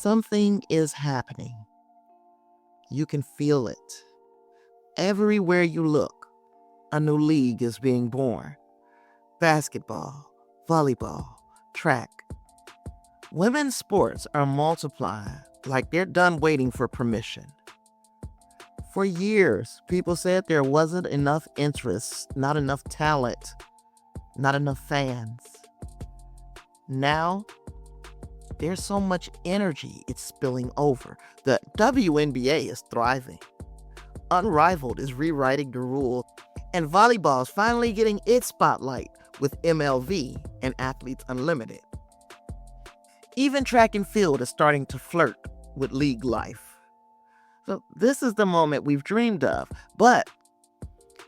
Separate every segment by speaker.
Speaker 1: Something is happening. You can feel it. Everywhere you look, a new league is being born. Basketball, volleyball, track. Women's sports are multiplying like they're done waiting for permission. For years, people said there wasn't enough interest, not enough talent, not enough fans. Now, there's so much energy, it's spilling over. The WNBA is thriving. Unrivaled is rewriting the rule, and volleyball is finally getting its spotlight with MLV and Athletes Unlimited. Even track and field is starting to flirt with league life. So this is the moment we've dreamed of, but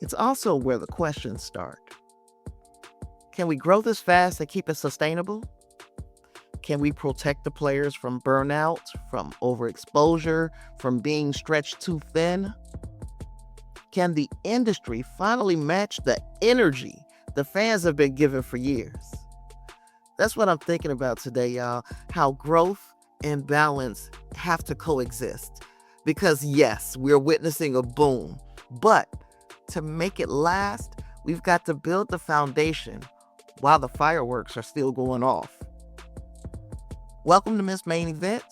Speaker 1: it's also where the questions start. Can we grow this fast and keep it sustainable? Can we protect the players from burnout, from overexposure, from being stretched too thin? Can the industry finally match the energy the fans have been given for years? That's what I'm thinking about today, y'all. How growth and balance have to coexist. Because yes, we're witnessing a boom, but to make it last, we've got to build the foundation while the fireworks are still going off. Welcome to Miss Main Event,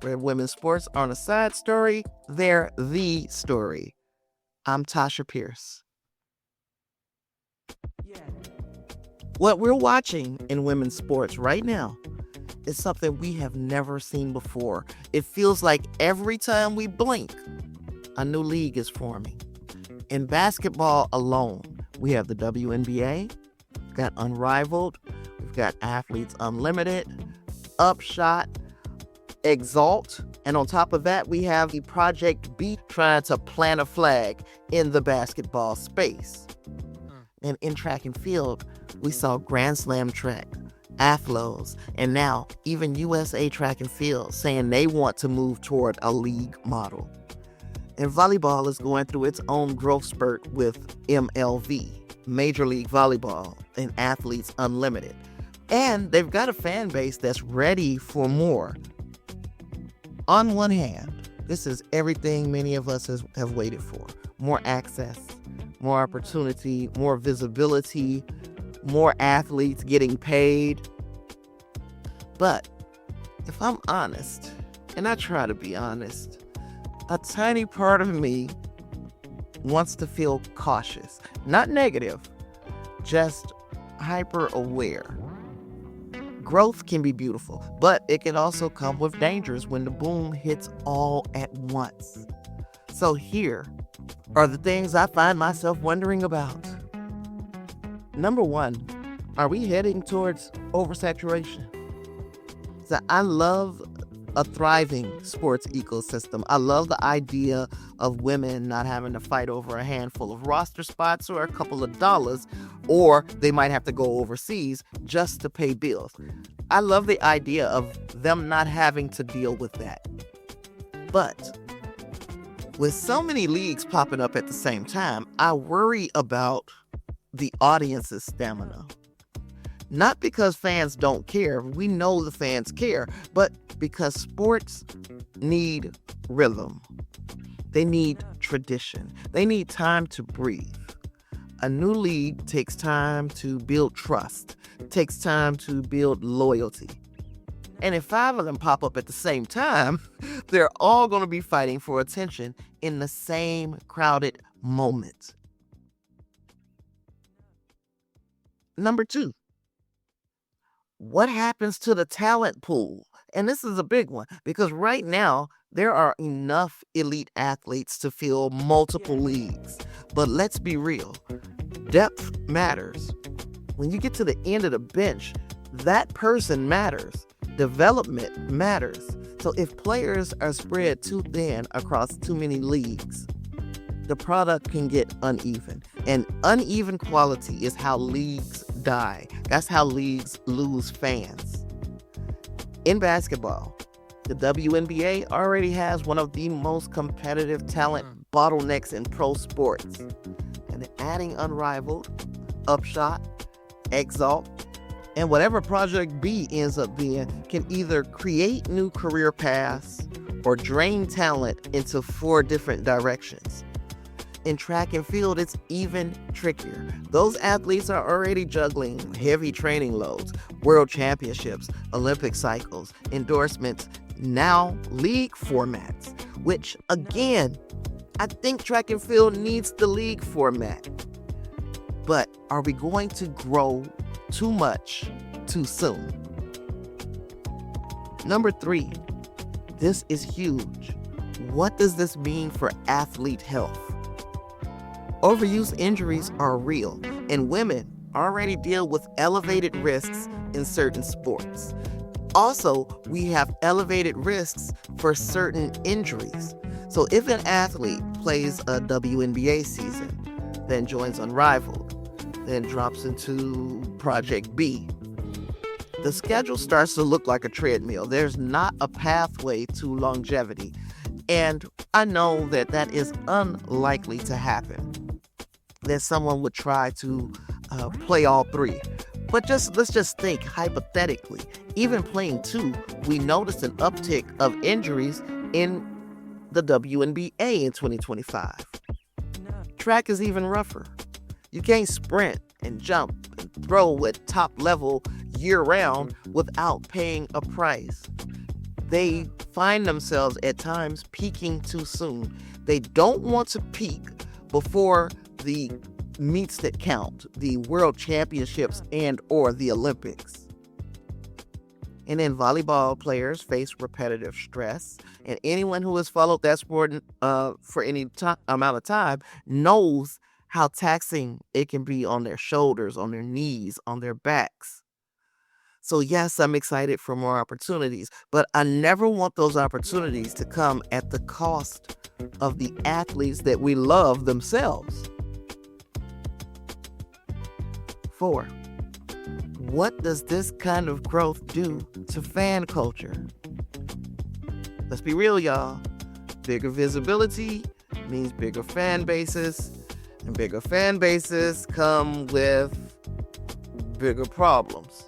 Speaker 1: where women's sports aren't a side story, they're the story. I'm Tasha Pierce. What we're watching in women's sports right now is something we have never seen before. It feels like every time we blink, a new league is forming. In basketball alone, we have the WNBA, we've got Unrivaled, we've got Athletes Unlimited, Upshot, Exalt, and on top of that, we have the Project B trying to plant a flag in the basketball space. And in track and field, we saw Grand Slam track, Athlos, and now even USA Track and Field saying they want to move toward a league model. And volleyball is going through its own growth spurt with MLV, Major League Volleyball, and Athletes Unlimited. And they've got a fan base that's ready for more. On one hand, this is everything many of us have waited for. More access, more opportunity, more visibility, more athletes getting paid. But if I'm honest, and I try to be honest, a tiny part of me wants to feel cautious. Not negative, just hyper aware. Growth can be beautiful, but it can also come with dangers when the boom hits all at once. So here are the things I find myself wondering about. Number one, are we heading towards oversaturation? So I love a thriving sports ecosystem. I love the idea of women not having to fight over a handful of roster spots or a couple of dollars, or they might have to go overseas just to pay bills. I love the idea of them not having to deal with that. But with so many leagues popping up at the same time, I worry about the audience's stamina. Not because fans don't care, we know the fans care, but because sports need rhythm. They need tradition. They need time to breathe. A new league takes time to build trust, takes time to build loyalty. And if 5 of them pop up at the same time, they're all going to be fighting for attention in the same crowded moment. Number 2, what happens to the talent pool? And this is a big one because right now there are enough elite athletes to fill multiple leagues. But let's be real, depth matters. When you get to the end of the bench, that person matters. Development matters. So if players are spread too thin across too many leagues, the product can get uneven. And uneven quality is how leagues die. That's how leagues lose fans. In basketball, the WNBA already has one of the most competitive talent bottlenecks in pro sports. And adding Unrivaled, Upshot, Exalt, And whatever Project B ends up being can either create new career paths or drain talent into 4 different directions. In track and field, it's even trickier. Those athletes are already juggling heavy training loads, world championships, Olympic cycles, endorsements, now league formats, which again, I think track and field needs the league format. But are we going to grow too much too soon? Number 3, this is huge. What does this mean for athlete health? Overuse injuries are real, and women already deal with elevated risks in certain sports. Also, we have elevated risks for certain injuries. So if an athlete plays a WNBA season, then joins Unrivaled, then drops into Project B, the schedule starts to look like a treadmill. There's not a pathway to longevity. And I know that that is unlikely to happen, that someone would try to play all 3. But let's just think hypothetically. Even playing 2, we noticed an uptick of injuries in the WNBA in 2025. Track is even rougher. You can't sprint and jump and throw at top level year-round without paying a price. They find themselves at times peaking too soon. They don't want to peak before the meets that count, the world championships and or the Olympics. And then volleyball players face repetitive stress. And anyone who has followed that sport for any amount of time knows how taxing it can be on their shoulders, on their knees, on their backs. So yes, I'm excited for more opportunities, but I never want those opportunities to come at the cost of the athletes that we love themselves. 4, what does this kind of growth do to fan culture? Let's be real, y'all. Bigger visibility means bigger fan bases, and bigger fan bases come with bigger problems.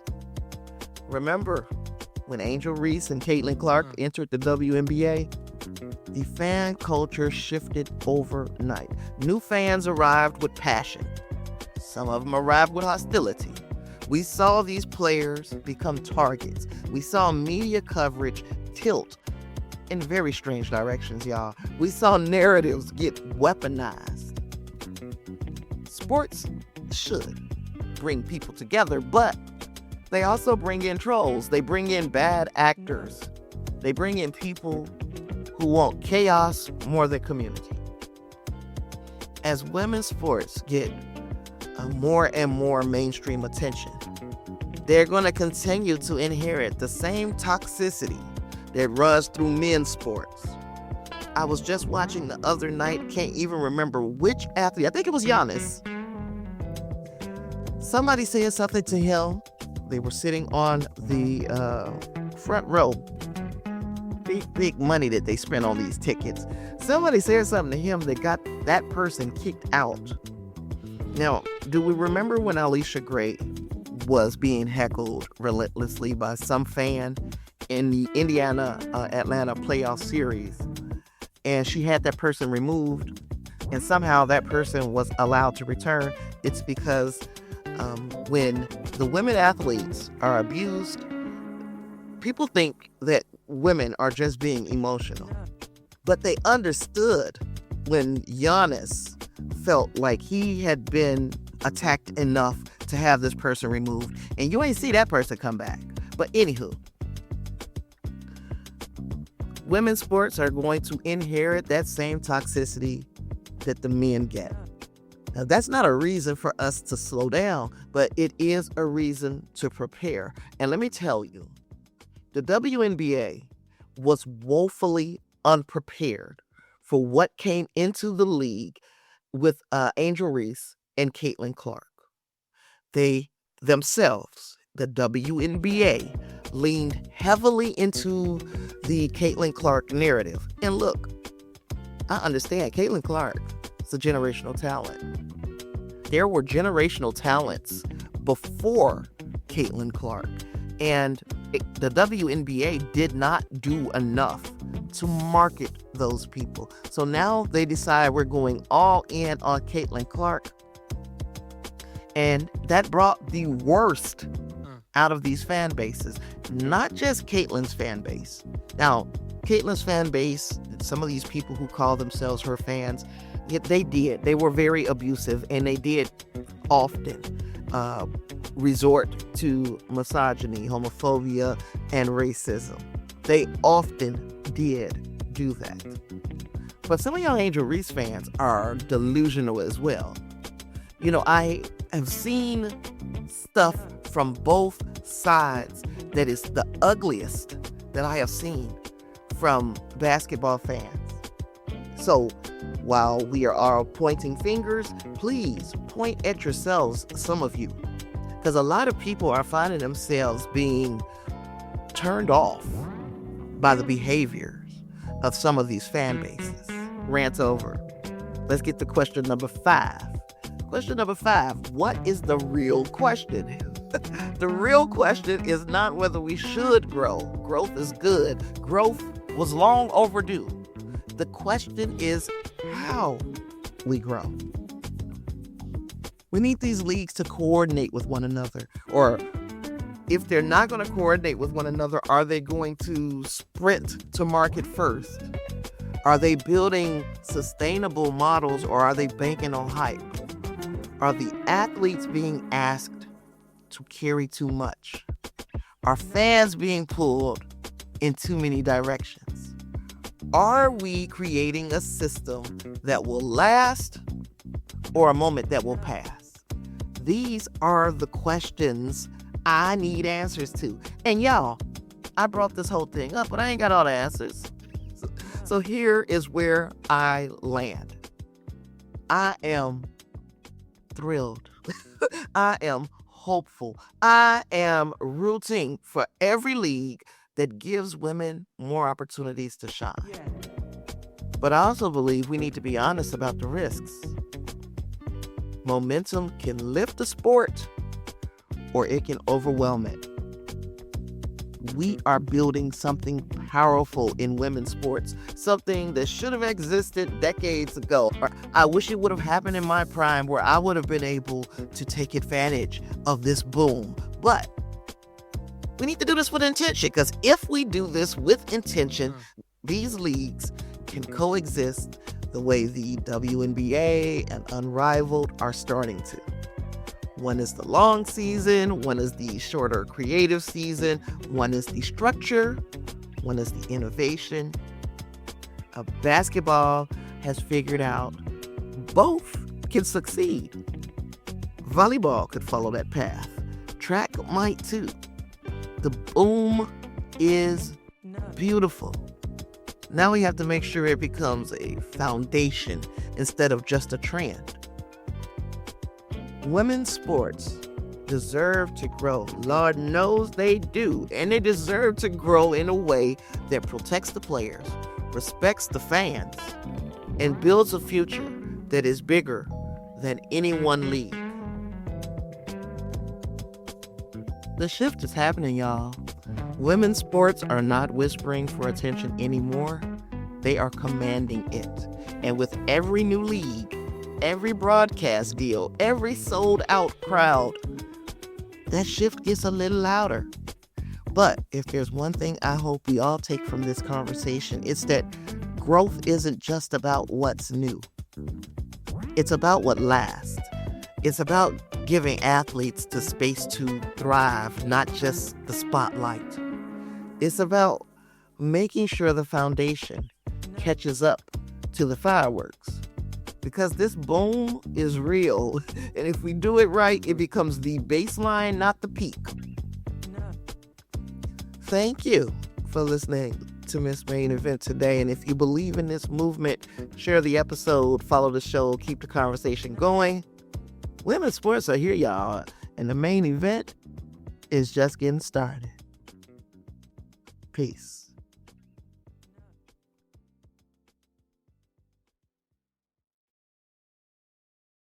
Speaker 1: Remember when Angel Reese and Caitlin Clark entered the WNBA? The fan culture shifted overnight. New fans arrived with passion. Some of them arrived with hostility. We saw these players become targets. We saw media coverage tilt in very strange directions, y'all. We saw narratives get weaponized. Sports should bring people together, but they also bring in trolls. They bring in bad actors. They bring in people who want chaos more than community. As women's sports get more and more mainstream attention, they're going to continue to inherit the same toxicity that runs through men's sports. I was just watching the other night, can't even remember which athlete, I think it was Giannis. Somebody said something to him. They were sitting on the front row. Big money that they spent on these tickets. Somebody said something to him that got that person kicked out. Now, do we remember when Alicia Gray was being heckled relentlessly by some fan in the Indiana-Atlanta playoff series? And she had that person removed, and somehow that person was allowed to return. It's because when the women athletes are abused, people think that women are just being emotional. But they understood when Giannis felt like he had been attacked enough to have this person removed. And you ain't see that person come back. But anywho, women's sports are going to inherit that same toxicity that the men get. Now, that's not a reason for us to slow down, but it is a reason to prepare. And let me tell you, the WNBA was woefully unprepared for what came into the league with Angel Reese and Caitlin Clark. They themselves, the WNBA, leaned heavily into the Caitlin Clark narrative. And look, I understand Caitlin Clark is a generational talent. There were generational talents before Caitlin Clark. And the WNBA did not do enough to market those people. So now they decide we're going all in on Caitlin Clark. And that brought the worst out of these fan bases. Not just Caitlin's fan base. Now, Caitlin's fan base, some of these people who call themselves her fans, they were very abusive, and they did often resort to misogyny, homophobia, and racism. They often did do that. But some of y'all Angel Reese fans are delusional as well. You know, I have seen stuff from both sides that is the ugliest that I have seen from basketball fans. So while we are all pointing fingers, please point at yourselves, some of you. Because a lot of people are finding themselves being turned off by the behaviors of some of these fan bases. Rant over. Let's get to question number 5. Question number 5, what is the real question? The real question is not whether we should grow. Growth is good. Growth was long overdue. The question is how we grow. We need these leagues to coordinate with one another. Or if they're not going to coordinate with one another, are they going to sprint to market first? Are they building sustainable models, or are they banking on hype? Are the athletes being asked to carry too much? Are fans being pulled in too many directions? Are we creating a system that will last, or a moment that will pass? These are the questions I need answers to. And y'all, I brought this whole thing up, but I ain't got all the answers. So here is where I land. I am thrilled. I am hopeful. I am rooting for every league that gives women more opportunities to shine. But I also believe we need to be honest about the risks. Momentum can lift the sport, or it can overwhelm it. We are building something powerful in women's sports, something that should have existed decades ago. I wish it would have happened in my prime, where I would have been able to take advantage of this boom. But we need to do this with intention, because if we do this with intention, these leagues can coexist the way the WNBA and Unrivaled are starting to. One is the long season, one is the shorter creative season, one is the structure, one is the innovation. Basketball has figured out both can succeed. Volleyball could follow that path. Track might too. The boom is beautiful. Now we have to make sure it becomes a foundation instead of just a trend. Women's sports deserve to grow. Lord knows they do. And they deserve to grow in a way that protects the players, respects the fans, and builds a future that is bigger than any one league. The shift is happening, y'all. Women's sports are not whispering for attention anymore. They are commanding it. And with every new league, every broadcast deal, every sold out crowd, that shift gets a little louder. But if there's one thing I hope we all take from this conversation, it's that growth isn't just about what's new. It's about what lasts. It's about giving athletes the space to thrive, not just the spotlight. It's about making sure the foundation catches up to the fireworks. Because this boom is real. And if we do it right, it becomes the baseline, not the peak. Thank you for listening to Miss Main Event today. And if you believe in this movement, share the episode, follow the show, keep the conversation going. Women's sports are here, y'all. And the main event is just getting started. Peace.